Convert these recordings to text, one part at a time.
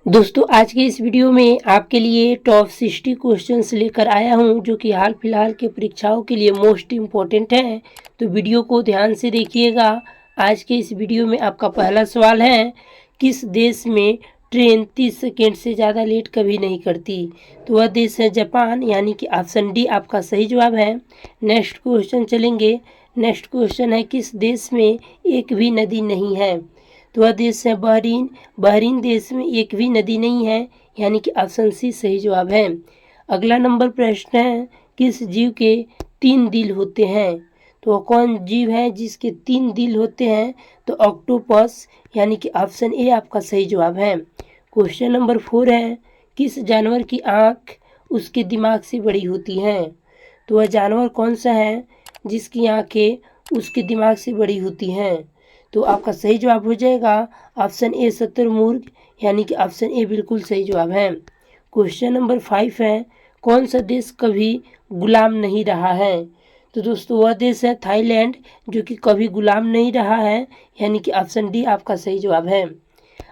दोस्तों आज के इस वीडियो में आपके लिए टॉप 60 क्वेश्चंस लेकर आया हूं जो कि हाल फिलहाल के परीक्षाओं के लिए मोस्ट इम्पोर्टेंट हैं। तो वीडियो को ध्यान से देखिएगा। आज के इस वीडियो में आपका पहला सवाल है, किस देश में ट्रेन 30 सेकेंड से ज़्यादा लेट कभी नहीं करती? तो वह देश है जापान, यानी कि ऑप्शन डी आपका सही जवाब है। नेक्स्ट क्वेश्चन चलेंगे। नेक्स्ट क्वेश्चन है, किस देश में एक भी नदी नहीं है? तो वह देश है बहरीन। बहरीन देश में एक भी नदी नहीं है, यानी कि ऑप्शन सी सही जवाब है। अगला नंबर प्रश्न है, किस जीव के 3 दिल होते हैं? तो कौन जीव है जिसके 3 दिल होते हैं? तो ऑक्टोपस, यानी कि ऑप्शन ए आपका सही जवाब है। क्वेश्चन नंबर 4 है, किस जानवर की आँख उसके दिमाग से बड़ी होती हैं? तो वह जानवर कौन सा है जिसकी आँखें उसके दिमाग से बड़ी होती हैं? तो आपका सही जवाब हो जाएगा ऑप्शन ए शुतुरमुर्ग, यानी कि ऑप्शन ए बिल्कुल सही जवाब है। क्वेश्चन नंबर 5 है, कौन सा देश कभी गुलाम नहीं रहा है? तो दोस्तों वह देश है थाईलैंड, जो कि कभी गुलाम नहीं रहा है, यानी कि ऑप्शन डी आपका सही जवाब है।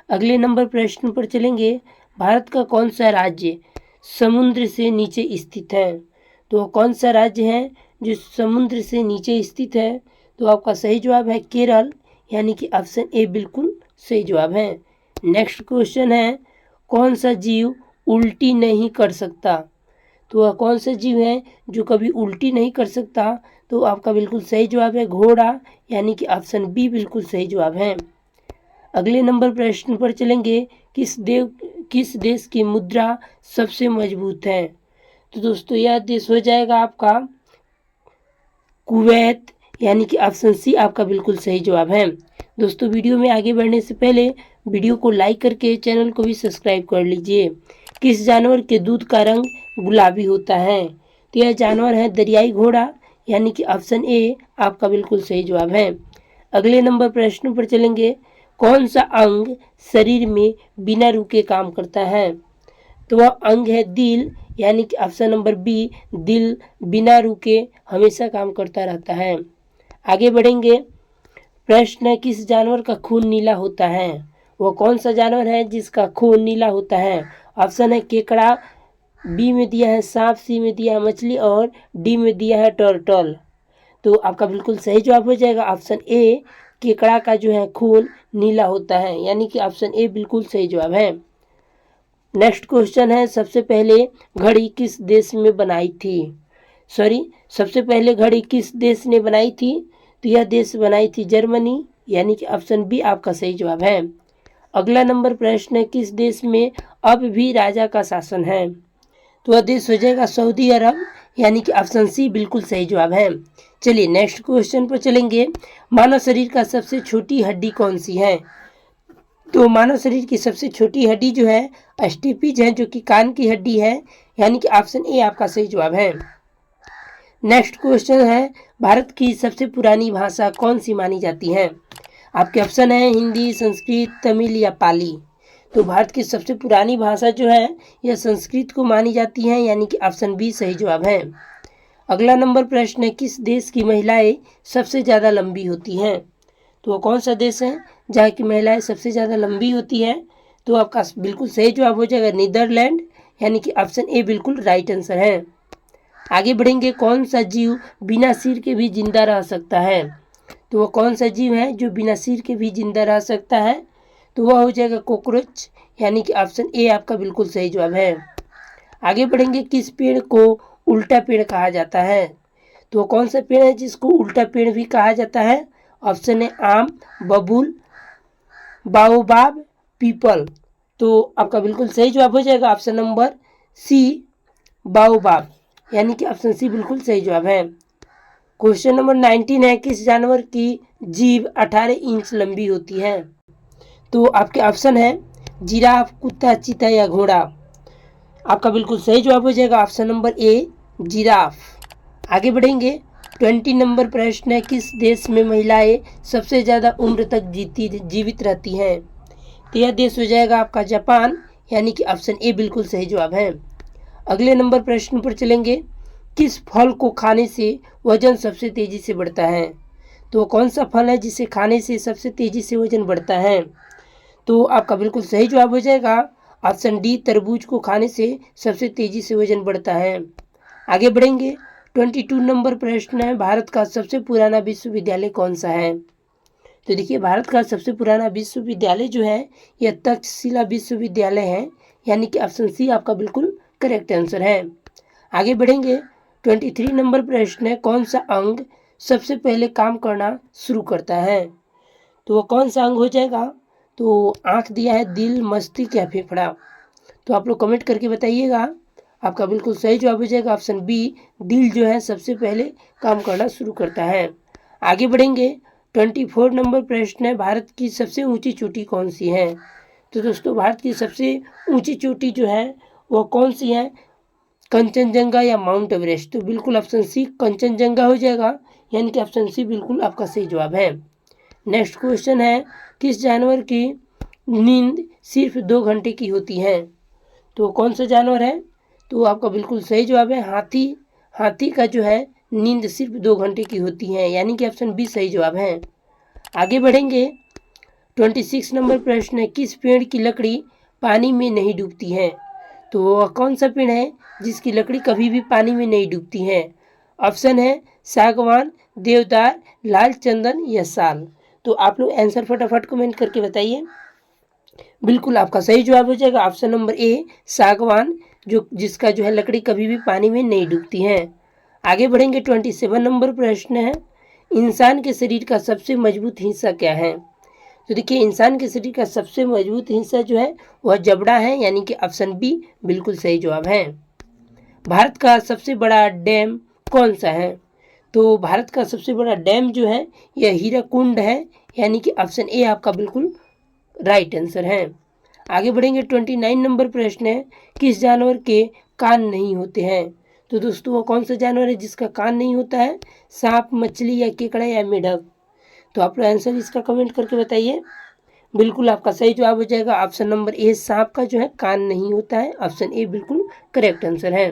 अगले नंबर प्रश्न पर चलेंगे। भारत का कौन सा राज्य समुद्र से नीचे स्थित है? तो कौन सा राज्य है जो समुद्र से नीचे स्थित है? तो आपका सही जवाब है केरल, यानी कि ऑप्शन ए बिल्कुल सही जवाब है। नेक्स्ट क्वेश्चन है, कौन सा जीव उल्टी नहीं कर सकता? तो वह कौन सा जीव है जो कभी उल्टी नहीं कर सकता? तो आपका बिल्कुल सही जवाब है घोड़ा, यानी कि ऑप्शन बी बिल्कुल सही जवाब है। अगले नंबर प्रश्न पर चलेंगे। किस देश की मुद्रा सबसे मजबूत है? तो दोस्तों यह देश हो जाएगा आपका कुवैत, यानी कि ऑप्शन सी आपका बिल्कुल सही जवाब है। दोस्तों वीडियो में आगे बढ़ने से पहले वीडियो को लाइक करके चैनल को भी सब्सक्राइब कर लीजिए। किस जानवर के दूध का रंग गुलाबी होता है? तो यह जानवर है दरियाई घोड़ा, यानी कि ऑप्शन ए आपका बिल्कुल सही जवाब है। अगले नंबर प्रश्न पर चलेंगे। कौन सा अंग शरीर में बिना रुके काम करता है? तो वह अंग है दिल, यानी कि ऑप्शन नंबर बी दिल बिना रुके हमेशा काम करता रहता है। आगे बढ़ेंगे। प्रश्न है, किस जानवर का खून नीला होता है? वो कौन सा जानवर है जिसका खून नीला होता है? ऑप्शन है केकड़ा, बी में दिया है सांप, सी में दिया है मछली और डी में दिया है टर्टल। तो आपका बिल्कुल सही जवाब हो जाएगा ऑप्शन ए, केकड़ा का जो है खून नीला होता है, यानी कि ऑप्शन ए बिल्कुल सही जवाब है। नेक्स्ट क्वेश्चन है, सबसे पहले घड़ी किस देश में बनाई थी? सबसे पहले घड़ी किस देश ने बनाई थी? तो यह देश बनाई थी जर्मनी, यानी कि ऑप्शन बी आपका सही जवाब है। अगला नंबर प्रश्न है, किस देश में अब भी राजा का शासन है? तो वह देश हो जाएगा सऊदी अरब, यानी कि ऑप्शन सी बिल्कुल सही जवाब है। चलिए नेक्स्ट क्वेश्चन पर चलेंगे। मानव शरीर का सबसे छोटी हड्डी कौन सी है? तो मानव शरीर की सबसे छोटी हड्डी जो है अस्टिपिज है, जो कि कान की हड्डी है, यानी कि ऑप्शन ए आपका सही जवाब है। नेक्स्ट क्वेश्चन है, भारत की सबसे पुरानी भाषा कौन सी मानी जाती है? आपके ऑप्शन है हिंदी, संस्कृत, तमिल या पाली। तो भारत की सबसे पुरानी भाषा जो है यह संस्कृत को मानी जाती है, यानी कि ऑप्शन बी सही जवाब है। अगला नंबर प्रश्न है, किस देश की महिलाएं सबसे ज़्यादा लंबी होती हैं? तो वो कौन सा देश है जहाँ की महिलाएं सबसे ज़्यादा लंबी होती हैं? तो आपका बिल्कुल सही जवाब हो जाएगा नीदरलैंड, यानी कि ऑप्शन ए बिल्कुल राइट आंसर है। आगे बढ़ेंगे। कौन सा जीव बिना सिर के भी जिंदा रह सकता है? तो वो कौन सा जीव है जो बिना सिर के भी जिंदा रह सकता है? तो वह हो जाएगा कॉकरोच, यानी कि ऑप्शन ए आपका बिल्कुल सही जवाब है। आगे बढ़ेंगे। किस पेड़ को उल्टा पेड़ कहा जाता है? तो कौन सा पेड़ है जिसको उल्टा पेड़ भी कहा जाता है? ऑप्शन है आम, बबूल, बाओबाब, पीपल। तो आपका बिल्कुल सही जवाब हो जाएगा ऑप्शन नंबर सी, बाओबाब, यानी कि ऑप्शन सी बिल्कुल सही जवाब है। क्वेश्चन नंबर 19 है, किस जानवर की जीभ 18 इंच लंबी होती है? तो आपके ऑप्शन है जिराफ, कुत्ता, चीता या घोड़ा। आपका बिल्कुल सही जवाब हो जाएगा ऑप्शन नंबर ए, जिराफ। आगे बढ़ेंगे। 20 नंबर प्रश्न है, किस देश में महिलाएं सबसे ज़्यादा उम्र तक जीवित रहती हैं? तो यह देश हो जाएगा आपका जापान, यानी कि ऑप्शन ए बिल्कुल सही जवाब है। अगले नंबर प्रश्न पर चलेंगे। किस फल को खाने से वजन सबसे तेज़ी से बढ़ता है? तो कौन सा फल है जिसे खाने से सबसे तेज़ी से वजन बढ़ता है? तो आपका बिल्कुल सही जवाब हो जाएगा ऑप्शन डी तरबूज को खाने से सबसे तेजी से वजन बढ़ता है। आगे बढ़ेंगे। 22 नंबर प्रश्न है, भारत का सबसे पुराना विश्वविद्यालय कौन सा है? तो देखिए, भारत का सबसे पुराना विश्वविद्यालय जो है यह तक्षशिला विश्वविद्यालय है, यानी कि ऑप्शन सी आपका बिल्कुल करेक्ट आंसर है। आगे बढ़ेंगे। 23 नंबर प्रश्न है, कौन सा अंग सबसे पहले काम करना शुरू करता है? तो वो कौन सा अंग हो जाएगा? तो आँख दिया है, दिल, मस्तिष्क या फेफड़ा? तो आप लोग कमेंट करके बताइएगा। आपका बिल्कुल सही जवाब हो जाएगा ऑप्शन बी, दिल जो है सबसे पहले काम करना शुरू करता है। आगे बढ़ेंगे। 24 नंबर प्रश्न है, भारत की सबसे ऊंची चोटी कौन सी है? तो दोस्तों, भारत की सबसे ऊंची चोटी जो है वो कौन सी है? कंचनजंगा या माउंट एवरेस्ट? तो बिल्कुल ऑप्शन सी कंचनजंगा हो जाएगा, यानी कि ऑप्शन सी बिल्कुल आपका सही जवाब है। नेक्स्ट क्वेश्चन है, किस जानवर की नींद सिर्फ 2 घंटे की होती है? तो कौन सा जानवर है? तो आपका बिल्कुल सही जवाब है हाथी। हाथी का जो है नींद सिर्फ 2 घंटे की होती है, यानी कि ऑप्शन बी सही जवाब है। आगे बढ़ेंगे। 26 नंबर प्रश्न है, किस पेड़ की लकड़ी पानी में नहीं डूबती है? तो वह कौन सा पेड़ है जिसकी लकड़ी कभी भी पानी में नहीं डूबती है? ऑप्शन है सागवान, देवदार, लाल चंदन या साल? तो आप लोग आंसर फटाफट कमेंट करके बताइए। बिल्कुल आपका सही जवाब हो जाएगा ऑप्शन नंबर ए, सागवान, जिसका जो है लकड़ी कभी भी पानी में नहीं डूबती है। आगे बढ़ेंगे। 27 नंबर प्रश्न है, इंसान के शरीर का सबसे मजबूत हिस्सा क्या है? तो देखिए, इंसान के शरीर का सबसे मजबूत हिस्सा जो है वह जबड़ा है, यानी कि ऑप्शन बी बिल्कुल सही जवाब है। भारत का सबसे बड़ा डैम कौन सा है? तो भारत का सबसे बड़ा डैम जो है यह हीराकुंड है, यानी कि ऑप्शन ए आपका बिल्कुल राइट आंसर है। आगे बढ़ेंगे। 29 नंबर प्रश्न है, किस जानवर के कान नहीं होते हैं? तो दोस्तों, वो कौन सा जानवर है जिसका कान नहीं होता है? सांप, मछली या केकड़ा या मेढक? तो आप लोग आंसर इसका कमेंट करके बताइए। बिल्कुल आपका सही जवाब हो जाएगा ऑप्शन नंबर ए, सांप का जो है कान नहीं होता है। ऑप्शन ए बिल्कुल करेक्ट आंसर है।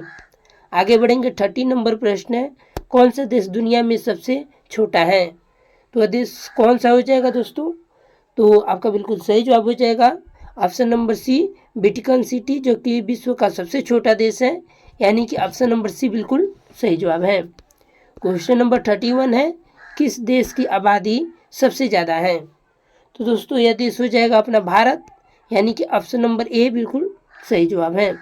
आगे बढ़ेंगे। 30 नंबर प्रश्न है, कौन सा देश दुनिया में सबसे छोटा है? तो देश कौन सा हो जाएगा दोस्तों? तो आपका बिल्कुल सही जवाब हो जाएगा option number C, Vatican City, जो कि विश्व का सबसे छोटा देश है, यानी कि ऑप्शन नंबर सी बिल्कुल सही जवाब है। क्वेश्चन नंबर 31 है, किस देश की आबादी सबसे ज़्यादा है? तो दोस्तों, यह देश हो जाएगा अपना भारत, यानी कि ऑप्शन नंबर ए बिल्कुल सही जवाब है।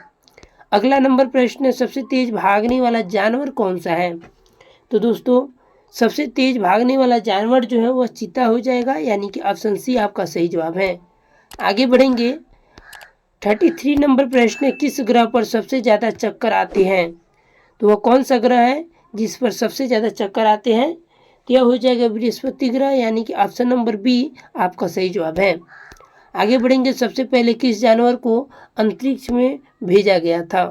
अगला नंबर प्रश्न है, सबसे तेज भागने वाला जानवर कौन सा है? तो दोस्तों, सबसे तेज भागने वाला जानवर जो है वह चीता हो जाएगा, यानी कि ऑप्शन सी आपका सही जवाब है। आगे बढ़ेंगे। 33 नंबर प्रश्न है, किस ग्रह पर सबसे ज़्यादा चक्कर आते हैं? तो वह कौन सा ग्रह है जिस पर सबसे ज़्यादा चक्कर आते हैं? तो यह हो जाएगा बृहस्पति ग्रह, यानी कि ऑप्शन नंबर बी आपका सही जवाब है। आगे बढ़ेंगे। सबसे पहले किस जानवर को अंतरिक्ष में भेजा गया था?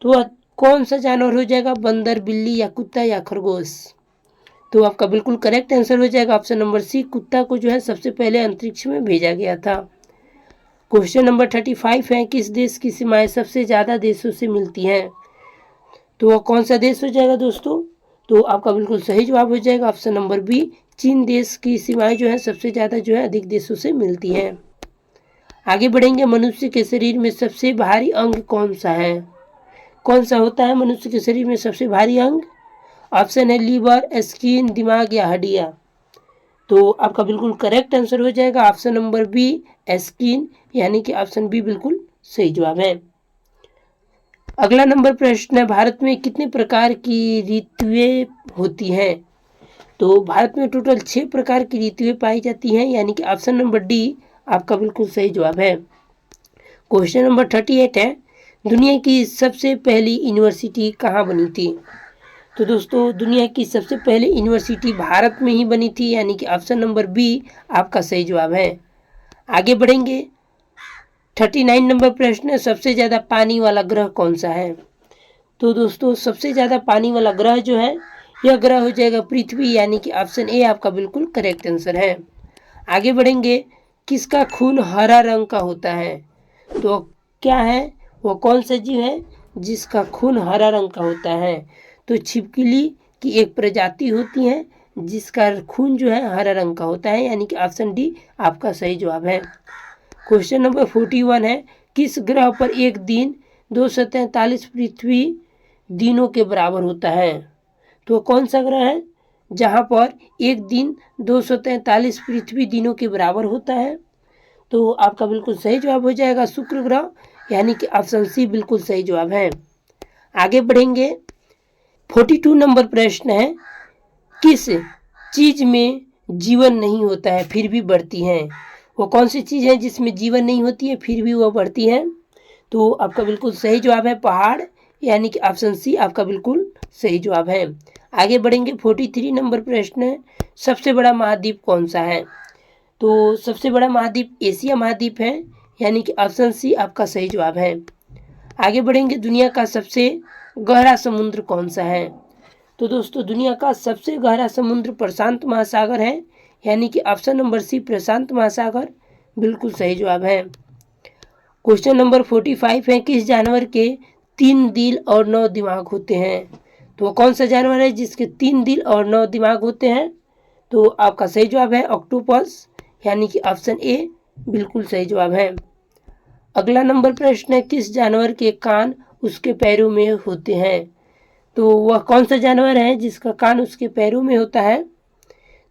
तो वह कौन सा जानवर हो जाएगा? बंदर, बिल्ली या कुत्ता या खरगोश? तो आपका बिल्कुल करेक्ट आंसर हो जाएगा ऑप्शन नंबर सी, कुत्ता को जो है सबसे पहले अंतरिक्ष में भेजा गया था। क्वेश्चन नंबर 35 है, किस देश की सीमाएं सबसे ज़्यादा देशों से मिलती हैं? तो वह कौन सा देश हो जाएगा दोस्तों? तो आपका बिल्कुल सही जवाब हो जाएगा ऑप्शन नंबर बी, चीन देश की सीमाएं जो है सबसे ज़्यादा जो है अधिक देशों से मिलती हैं। आगे बढ़ेंगे। मनुष्य के शरीर में सबसे भारी अंग कौन सा है? कौन सा होता है मनुष्य के शरीर में सबसे भारी अंग? ऑप्शन है लीवर, स्किन, दिमाग या हड्डियाँ? तो आपका बिल्कुल करेक्ट आंसर हो जाएगा ऑप्शन नंबर बी, स्किन, यानी कि ऑप्शन बी बिल्कुल सही जवाब है। अगला नंबर प्रश्न है, भारत में कितने प्रकार की ऋतुएं होती हैं? तो भारत में टोटल 6 प्रकार की ऋतुएं पाई जाती हैं, यानी कि ऑप्शन नंबर डी आपका बिल्कुल सही जवाब है। क्वेश्चन नंबर 38 है, दुनिया की सबसे पहली यूनिवर्सिटी कहाँ बनी थी? तो दोस्तों, दुनिया की सबसे पहली यूनिवर्सिटी भारत में ही बनी थी, यानी कि ऑप्शन नंबर बी आपका सही जवाब है। आगे बढ़ेंगे। 39 नंबर प्रश्न है, सबसे ज़्यादा पानी वाला ग्रह कौन सा है? तो दोस्तों, सबसे ज़्यादा पानी वाला ग्रह जो है यह ग्रह हो जाएगा पृथ्वी, यानी कि ऑप्शन ए आपका बिल्कुल करेक्ट आंसर है। आगे बढ़ेंगे। किसका खून हरा रंग का होता है? तो क्या है, वो कौन सा जीव है जिसका खून हरा रंग का होता है? तो छिपकली की एक प्रजाति होती है जिसका खून जो है हरा रंग का होता है, यानी कि ऑप्शन डी आपका सही जवाब है। क्वेश्चन नंबर 41 है, किस ग्रह पर एक दिन 243 पृथ्वी दिनों के बराबर होता है? तो कौन सा ग्रह है जहां पर एक दिन 243 पृथ्वी दिनों के बराबर होता है? तो आपका बिल्कुल सही जवाब हो जाएगा शुक्र ग्रह, यानी कि ऑप्शन सी बिल्कुल सही जवाब है। आगे बढ़ेंगे। 42 नंबर प्रश्न है, किस चीज में जीवन नहीं होता है फिर भी बढ़ती है? वो कौन सी चीज है जिसमें जीवन नहीं होती है फिर भी वह बढ़ती है? तो आपका बिल्कुल सही जवाब है पहाड़, यानी कि ऑप्शन सी आपका बिल्कुल सही जवाब है। आगे बढ़ेंगे। 43 नंबर प्रश्न है, सबसे बड़ा महाद्वीप कौन सा है? तो सबसे बड़ा महाद्वीप एशिया महाद्वीप है, यानी कि ऑप्शन सी आपका सही जवाब है। आगे बढ़ेंगे। दुनिया का सबसे गहरा समुद्र कौन सा है? तो दोस्तों दुनिया का सबसे गहरा समुद्र प्रशांत महासागर है, यानी कि ऑप्शन नंबर सी प्रशांत महासागर बिल्कुल सही जवाब है। क्वेश्चन नंबर 45 है, किस जानवर के 3 दिल और 9 दिमाग होते हैं? तो कौन सा जानवर है जिसके 3 दिल और 9 दिमाग होते हैं? तो आपका सही जवाब है ऑक्टोपस, यानी कि ऑप्शन ए बिल्कुल सही जवाब है। अगला नंबर प्रश्न है, किस जानवर के कान उसके पैरों में होते हैं? तो वह कौन सा जानवर है जिसका कान उसके पैरों में होता है?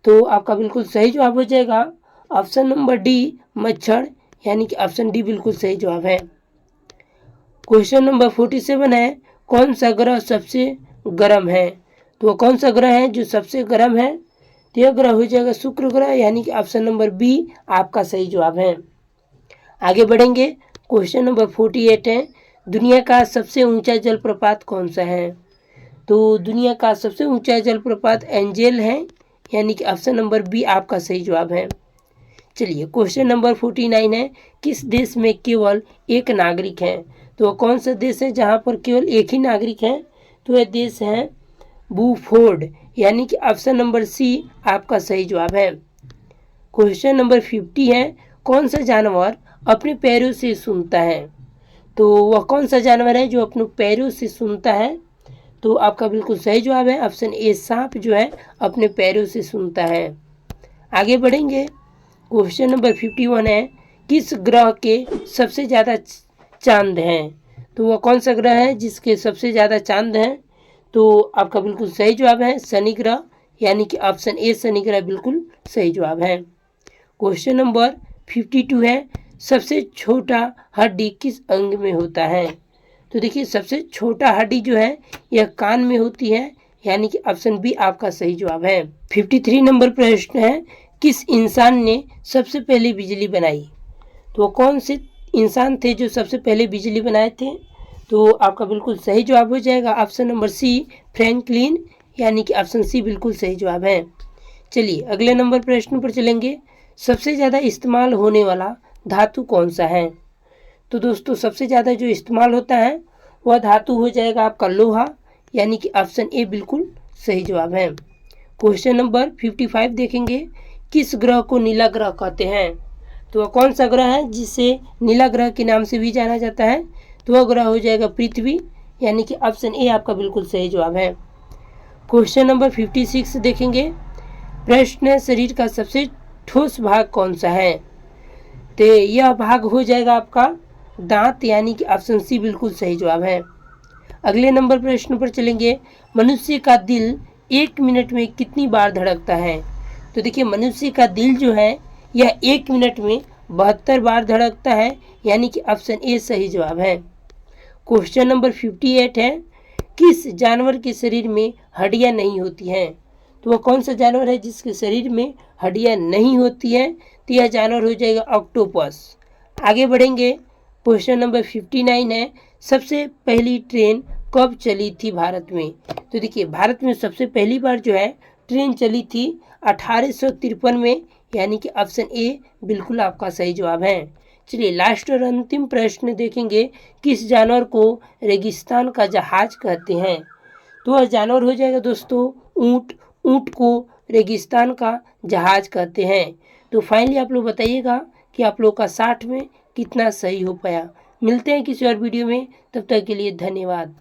तो आपका बिल्कुल सही जवाब हो जाएगा ऑप्शन नंबर डी मच्छर, यानी कि ऑप्शन डी बिल्कुल सही जवाब है। क्वेश्चन नंबर 47 है, कौन सा ग्रह सबसे गर्म है? तो कौन सा ग्रह है जो सबसे गर्म है? तो यह ग्रह हो जाएगा शुक्र ग्रह, यानी कि ऑप्शन नंबर बी आपका सही जवाब है। आगे बढ़ेंगे। क्वेश्चन नंबर 48 है, दुनिया का सबसे ऊंचा जलप्रपात कौन सा है? तो दुनिया का सबसे ऊंचा जलप्रपात एंजेल है, यानी कि ऑप्शन नंबर बी आपका सही जवाब है। चलिए क्वेश्चन नंबर 49 है, किस देश में केवल एक नागरिक है? तो कौन सा देश है जहां पर केवल एक ही नागरिक है? तो यह देश है बूफोर्ड, यानी कि ऑप्शन नंबर सी आपका सही जवाब है। क्वेश्चन नंबर 50 है, कौन सा जानवर अपने पैरों से सूंघता है? तो वह कौन सा जानवर है जो अपने पैरों से सूंघता है? तो आपका बिल्कुल सही जवाब है ऑप्शन ए सांप जो है अपने पैरों से सूंघता है। आगे बढ़ेंगे। क्वेश्चन नंबर 51 है, किस ग्रह के सबसे ज़्यादा चांद हैं? तो वह कौन सा ग्रह है जिसके सबसे ज़्यादा चांद हैं? तो आपका बिल्कुल सही जवाब है शनि ग्रह, यानी कि ऑप्शन ए शनि ग्रह बिल्कुल सही जवाब है। क्वेश्चन नंबर 52 है, सबसे छोटा हड्डी किस अंग में होता है? तो देखिए सबसे छोटा हड्डी जो है यह कान में होती है, यानी कि ऑप्शन बी आपका सही जवाब है। 53 नंबर प्रश्न है, किस इंसान ने सबसे पहले बिजली बनाई? तो कौन से इंसान थे जो सबसे पहले बिजली बनाए थे? तो आपका बिल्कुल सही जवाब हो जाएगा ऑप्शन नंबर सी फ्रैंकलिन, यानी कि ऑप्शन सी बिल्कुल सही जवाब है। चलिए अगले नंबर प्रश्न पर चलेंगे। सबसे ज़्यादा इस्तेमाल होने वाला धातु कौन सा है? तो दोस्तों सबसे ज़्यादा जो इस्तेमाल होता है वह धातु हो जाएगा आपका लोहा, यानी कि ऑप्शन ए बिल्कुल सही जवाब है। क्वेश्चन नंबर 55 देखेंगे, किस ग्रह को नीला ग्रह कहते हैं? तो वह कौन सा ग्रह है जिसे नीला ग्रह के नाम से भी जाना जाता है? तो वह ग्रह हो जाएगा पृथ्वी, यानी कि ऑप्शन ए आपका बिल्कुल सही जवाब है। क्वेश्चन नंबर 56 देखेंगे। प्रश्न है, शरीर का सबसे ठोस भाग कौन सा है? तो यह भाग हो जाएगा आपका दांत, यानी कि ऑप्शन सी बिल्कुल सही जवाब है। अगले नंबर प्रश्न पर चलेंगे। मनुष्य का दिल 1 मिनट में कितनी बार धड़कता है? तो देखिए मनुष्य का दिल जो है यह 1 मिनट में 72 बार धड़कता है, यानी कि ऑप्शन ए सही जवाब है। क्वेश्चन नंबर 58 है, किस जानवर के शरीर में हड्डियां नहीं होती हैं? तो वह कौन सा जानवर है जिसके शरीर में हड्डियां नहीं होती हैं? तो यह जानवर हो जाएगा ऑक्टोपस। आगे बढ़ेंगे। क्वेश्चन नंबर 59 है, सबसे पहली ट्रेन कब चली थी भारत में? तो देखिए भारत में सबसे पहली बार जो है ट्रेन चली थी 1853 में, यानी कि ऑप्शन ए बिल्कुल आपका सही जवाब है। चलिए लास्ट और अंतिम प्रश्न देखेंगे, किस जानवर को रेगिस्तान का जहाज कहते हैं? तो वह जानवर हो जाएगा दोस्तों ऊंट। ऊंट को रेगिस्तान का जहाज कहते हैं। तो फाइनली आप लोग बताइएगा कि आप लोग का 60 में कितना सही हो पाया। मिलते हैं किसी और वीडियो में, तब तक के लिए धन्यवाद।